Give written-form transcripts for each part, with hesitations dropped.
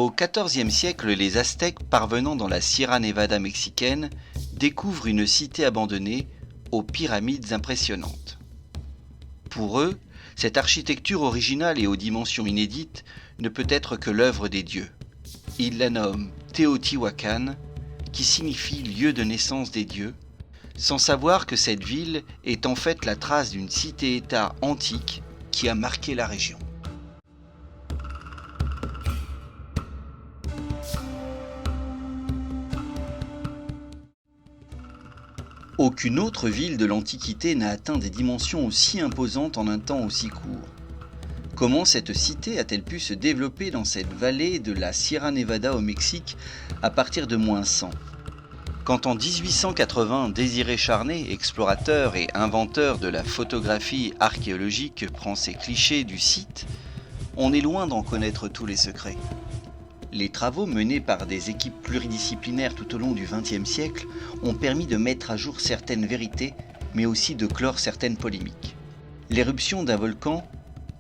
Au XIVe siècle, les Aztèques, parvenant dans la Sierra Nevada mexicaine, découvrent une cité abandonnée aux pyramides impressionnantes. Pour eux, cette architecture originale et aux dimensions inédites ne peut être que l'œuvre des dieux. Ils la nomment Teotihuacan, qui signifie lieu de naissance des dieux, sans savoir que cette ville est en fait la trace d'une cité-État antique qui a marqué la région. Aucune autre ville de l'Antiquité n'a atteint des dimensions aussi imposantes en un temps aussi court. Comment cette cité a-t-elle pu se développer dans cette vallée de la Sierra Nevada au Mexique à partir de -100 ? Quand en 1880, Désiré Charnay, explorateur et inventeur de la photographie archéologique, prend ses clichés du site, on est loin d'en connaître tous les secrets. Les travaux menés par des équipes pluridisciplinaires tout au long du XXe siècle ont permis de mettre à jour certaines vérités, mais aussi de clore certaines polémiques. L'éruption d'un volcan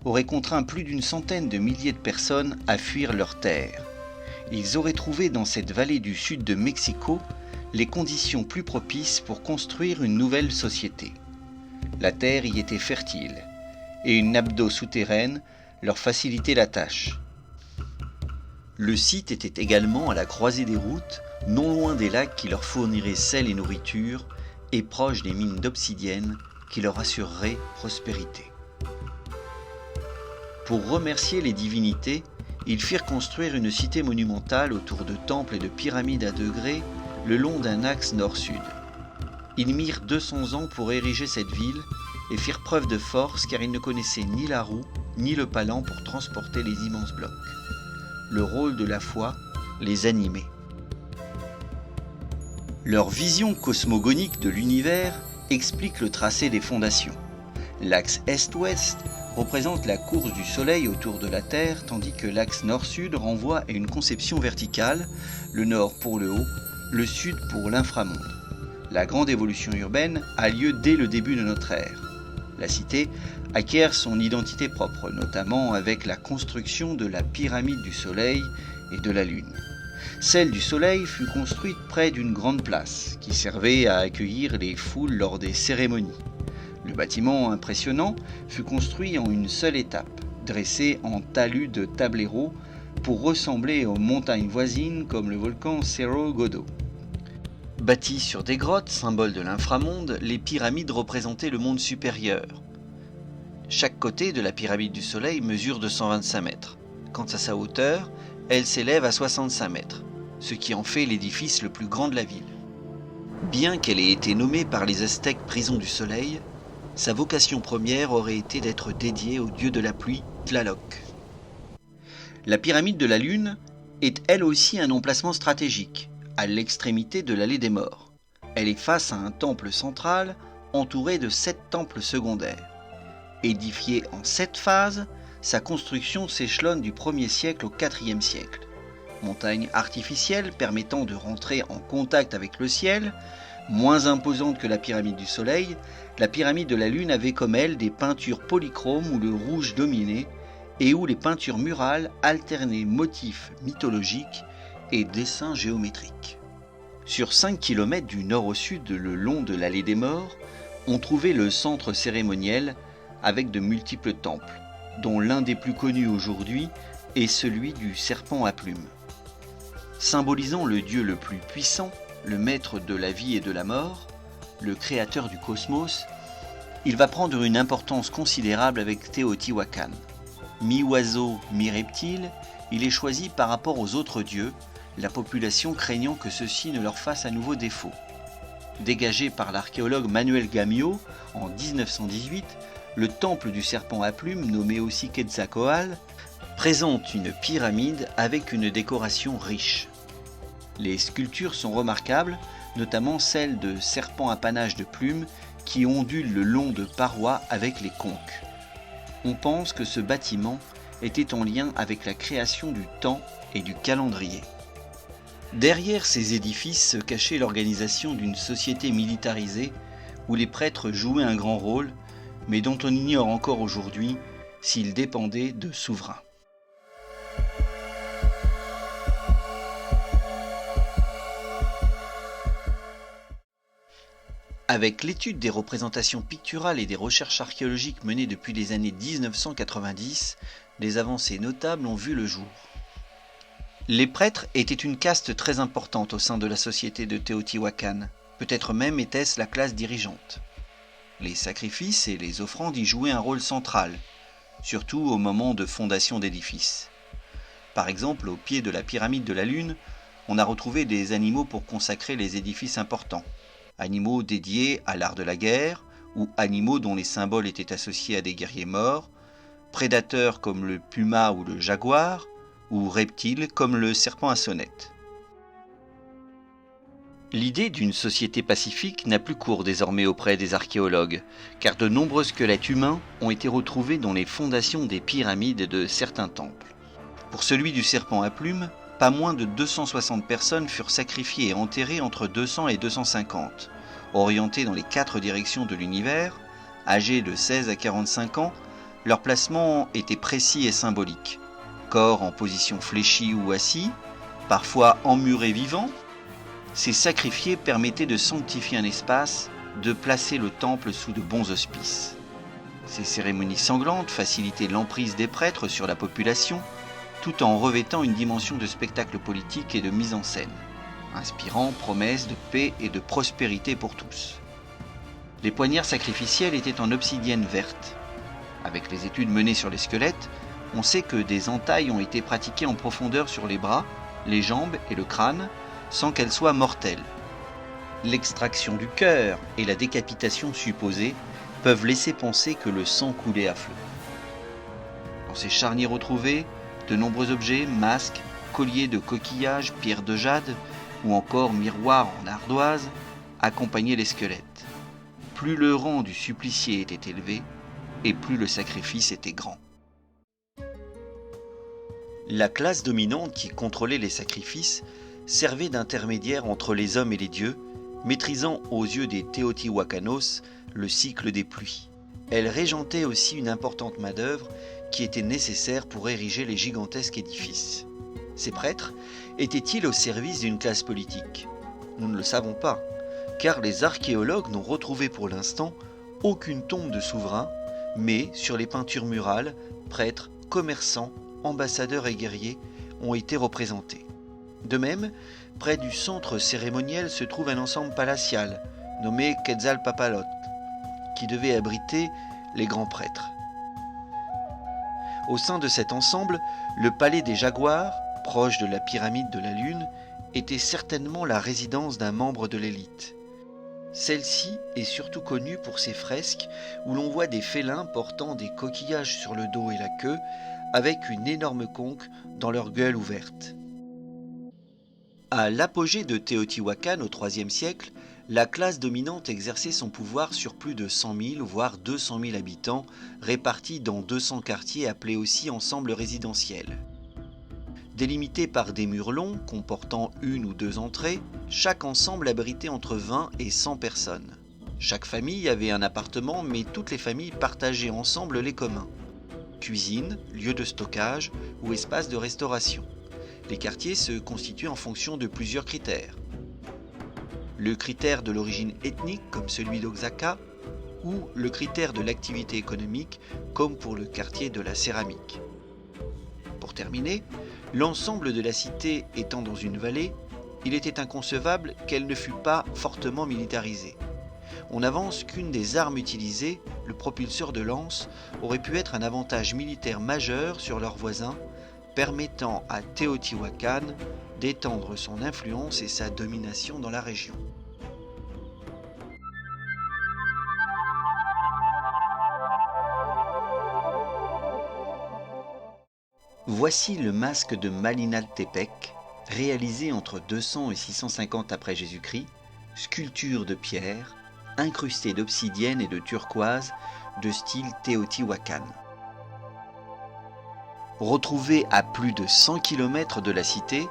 aurait contraint plus d'une centaine de milliers de personnes à fuir leurs terres. Ils auraient trouvé dans cette vallée du sud de Mexico les conditions plus propices pour construire une nouvelle société. La terre y était fertile, et une nappe d'eau souterraine leur facilitait la tâche. Le site était également à la croisée des routes, non loin des lacs qui leur fourniraient sel et nourriture, et proche des mines d'obsidienne qui leur assureraient prospérité. Pour remercier les divinités, ils firent construire une cité monumentale autour de temples et de pyramides à degrés le long d'un axe nord-sud. Ils mirent 200 ans pour ériger cette ville et firent preuve de force car ils ne connaissaient ni la roue ni le palan pour transporter les immenses blocs. Le rôle de la foi les animait. Leur vision cosmogonique de l'univers explique le tracé des fondations. L'axe est-ouest représente la course du Soleil autour de la Terre, tandis que l'axe nord-sud renvoie à une conception verticale, le nord pour le haut, le sud pour l'inframonde. La grande évolution urbaine a lieu dès le début de notre ère. La cité acquiert son identité propre, notamment avec la construction de la pyramide du Soleil et de la Lune. Celle du Soleil fut construite près d'une grande place, qui servait à accueillir les foules lors des cérémonies. Le bâtiment impressionnant fut construit en une seule étape, dressé en talus de tableros pour ressembler aux montagnes voisines comme le volcan Cerro Gordo. Bâties sur des grottes, symbole de l'inframonde, les pyramides représentaient le monde supérieur. Chaque côté de la pyramide du Soleil mesure 225 mètres. Quant à sa hauteur, elle s'élève à 65 mètres, ce qui en fait l'édifice le plus grand de la ville. Bien qu'elle ait été nommée par les Aztèques prison du Soleil, sa vocation première aurait été d'être dédiée au dieu de la pluie, Tlaloc. La pyramide de la Lune est elle aussi un emplacement stratégique, à l'extrémité de l'allée des morts. Elle est face à un temple central entouré de 7 temples secondaires. Édifiée en 7 phases, sa construction s'échelonne du 1er siècle au 4e siècle. Montagne artificielle permettant de rentrer en contact avec le ciel, moins imposante que la pyramide du Soleil, la pyramide de la Lune avait comme elle des peintures polychromes où le rouge dominait et où les peintures murales alternaient motifs mythologiques et dessins géométriques. Sur 5 km du nord au sud, le long de l'allée des morts, on trouvait le centre cérémoniel avec de multiples temples, dont l'un des plus connus aujourd'hui est celui du serpent à plumes. Symbolisant le dieu le plus puissant, le maître de la vie et de la mort, le créateur du cosmos, il va prendre une importance considérable avec Teotihuacan. Mi-oiseau, mi-reptile, il est choisi par rapport aux autres dieux, la population craignant que ceux-ci ne leur fassent à nouveau défaut. Dégagé par l'archéologue Manuel Gamio en 1918, le temple du serpent à plumes, nommé aussi Quetzalcoatl, présente une pyramide avec une décoration riche. Les sculptures sont remarquables, notamment celle de serpents à panache de plumes qui ondulent le long de parois avec les conques. On pense que ce bâtiment était en lien avec la création du temps et du calendrier. Derrière ces édifices se cachait l'organisation d'une société militarisée où les prêtres jouaient un grand rôle, mais dont on ignore encore aujourd'hui s'ils dépendaient de souverains. Avec l'étude des représentations picturales et des recherches archéologiques menées depuis les années 1990, des avancées notables ont vu le jour. Les prêtres étaient une caste très importante au sein de la société de Teotihuacan, peut-être même était-ce la classe dirigeante. Les sacrifices et les offrandes y jouaient un rôle central, surtout au moment de fondation d'édifices. Par exemple, au pied de la pyramide de la Lune, on a retrouvé des animaux pour consacrer les édifices importants. Animaux dédiés à l'art de la guerre, ou animaux dont les symboles étaient associés à des guerriers morts, prédateurs comme le puma ou le jaguar, ou reptiles comme le serpent à sonnette. L'idée d'une société pacifique n'a plus cours désormais auprès des archéologues, car de nombreux squelettes humains ont été retrouvés dans les fondations des pyramides de certains temples. Pour celui du serpent à plumes, pas moins de 260 personnes furent sacrifiées et enterrées entre 200 et 250. Orientés dans les 4 directions de l'univers, âgés de 16 à 45 ans, leur placement était précis et symbolique. Corps en position fléchie ou assis, parfois emmurés vivants, ces sacrifiés permettaient de sanctifier un espace, de placer le temple sous de bons auspices. Ces cérémonies sanglantes facilitaient l'emprise des prêtres sur la population, tout en revêtant une dimension de spectacle politique et de mise en scène, inspirant promesses de paix et de prospérité pour tous. Les poignards sacrificiels étaient en obsidienne verte. Avec les études menées sur les squelettes, on sait que des entailles ont été pratiquées en profondeur sur les bras, les jambes et le crâne, sans qu'elles soient mortelles. L'extraction du cœur et la décapitation supposée peuvent laisser penser que le sang coulait à flot. Dans ces charniers retrouvés, de nombreux objets, masques, colliers de coquillages, pierres de jade ou encore miroirs en ardoise accompagnaient les squelettes. Plus le rang du supplicié était élevé et plus le sacrifice était grand. La classe dominante qui contrôlait les sacrifices servait d'intermédiaire entre les hommes et les dieux, maîtrisant aux yeux des Teotihuacanos le cycle des pluies. Elle régentait aussi une importante main-d'œuvre qui était nécessaire pour ériger les gigantesques édifices. Ces prêtres étaient-ils au service d'une classe politique ? Nous ne le savons pas, car les archéologues n'ont retrouvé pour l'instant aucune tombe de souverain, mais sur les peintures murales, prêtres, commerçants, ambassadeurs et guerriers ont été représentés. De même, près du centre cérémoniel se trouve un ensemble palatial, nommé Quetzalpapalot, qui devait abriter les grands prêtres. Au sein de cet ensemble, le palais des Jaguars, proche de la pyramide de la Lune, était certainement la résidence d'un membre de l'élite. Celle-ci est surtout connue pour ses fresques où l'on voit des félins portant des coquillages sur le dos et la queue, avec une énorme conque dans leur gueule ouverte. À l'apogée de Teotihuacan au IIIe siècle, la classe dominante exerçait son pouvoir sur plus de 100 000 voire 200 000 habitants répartis dans 200 quartiers appelés aussi ensembles résidentiels. Délimités par des murs longs comportant 1 ou 2 entrées, chaque ensemble abritait entre 20 et 100 personnes. Chaque famille avait un appartement mais toutes les familles partageaient ensemble les communs. Cuisine, lieu de stockage ou espace de restauration. Les quartiers se constituent en fonction de plusieurs critères. Le critère de l'origine ethnique, comme celui d'Oaxaca, ou le critère de l'activité économique, comme pour le quartier de la céramique. Pour terminer, l'ensemble de la cité étant dans une vallée, il était inconcevable qu'elle ne fût pas fortement militarisée. On avance qu'une des armes utilisées, le propulseur de lance, aurait pu être un avantage militaire majeur sur leurs voisins, permettant à Teotihuacan d'étendre son influence et sa domination dans la région. Voici le masque de Malinaltépec, réalisé entre 200 et 650 après Jésus-Christ, sculpture de pierre, incrustée d'obsidienne et de turquoise, de style Teotihuacan. Retrouvé à plus de 100 km de la cité,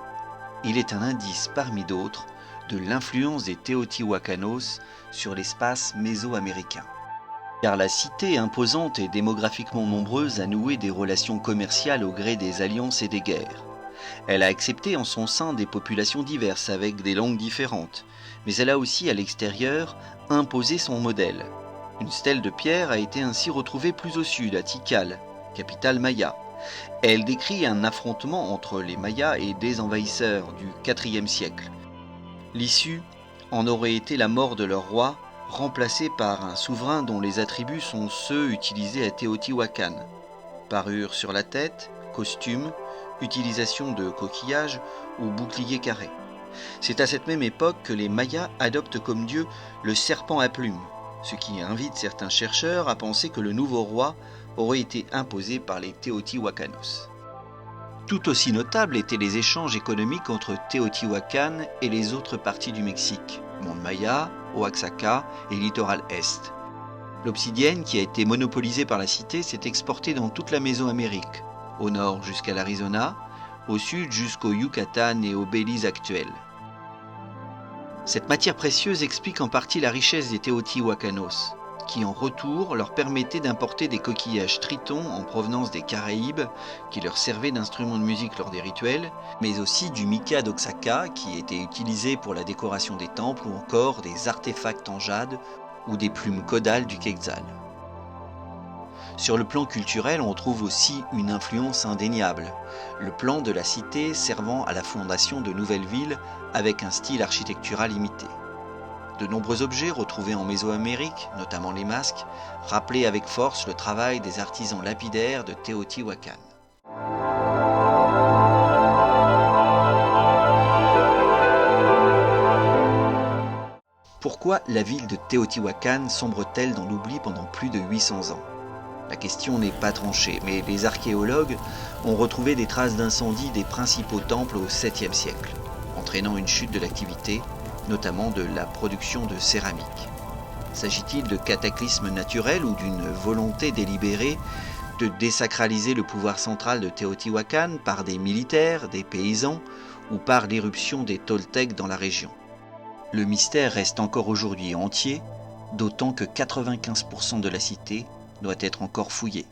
il est un indice parmi d'autres de l'influence des Teotihuacanos sur l'espace mésoaméricain. Car la cité imposante et démographiquement nombreuse a noué des relations commerciales au gré des alliances et des guerres. Elle a accepté en son sein des populations diverses avec des langues différentes, mais elle a aussi à l'extérieur imposé son modèle. Une stèle de pierre a été ainsi retrouvée plus au sud, à Tikal, capitale maya. Elle décrit un affrontement entre les Mayas et des envahisseurs du IVe siècle. L'issue en aurait été la mort de leur roi, remplacé par un souverain dont les attributs sont ceux utilisés à Teotihuacan. Parure sur la tête, costume, utilisation de coquillages ou bouclier carré. C'est à cette même époque que les Mayas adoptent comme dieu le serpent à plumes, ce qui invite certains chercheurs à penser que le nouveau roi aurait été imposé par les Teotihuacanos. Tout aussi notables étaient les échanges économiques entre Teotihuacan et les autres parties du Mexique, Monde Maya, Oaxaca et littoral Est. L'obsidienne, qui a été monopolisée par la cité, s'est exportée dans toute la Mésoamérique, au nord jusqu'à l'Arizona, au sud jusqu'au Yucatan et au Belize actuel. Cette matière précieuse explique en partie la richesse des Teotihuacanos, qui en retour leur permettait d'importer des coquillages tritons en provenance des Caraïbes, qui leur servaient d'instruments de musique lors des rituels, mais aussi du mica d'Oaxaca, qui était utilisé pour la décoration des temples, ou encore des artefacts en jade ou des plumes caudales du Quetzal. Sur le plan culturel, on trouve aussi une influence indéniable, le plan de la cité servant à la fondation de nouvelles villes avec un style architectural imité. De nombreux objets retrouvés en Mésoamérique, notamment les masques, rappelaient avec force le travail des artisans lapidaires de Teotihuacan. Pourquoi la ville de Teotihuacan sombre-t-elle dans l'oubli pendant plus de 800 ans ? La question n'est pas tranchée, mais les archéologues ont retrouvé des traces d'incendie des principaux temples au 7e siècle, entraînant une chute de l'activité, notamment de la production de céramique. S'agit-il de cataclysmes naturels ou d'une volonté délibérée de désacraliser le pouvoir central de Teotihuacan par des militaires, des paysans ou par l'éruption des Toltecs dans la région ? Le mystère reste encore aujourd'hui entier, d'autant que 95% de la cité doit être encore fouillée.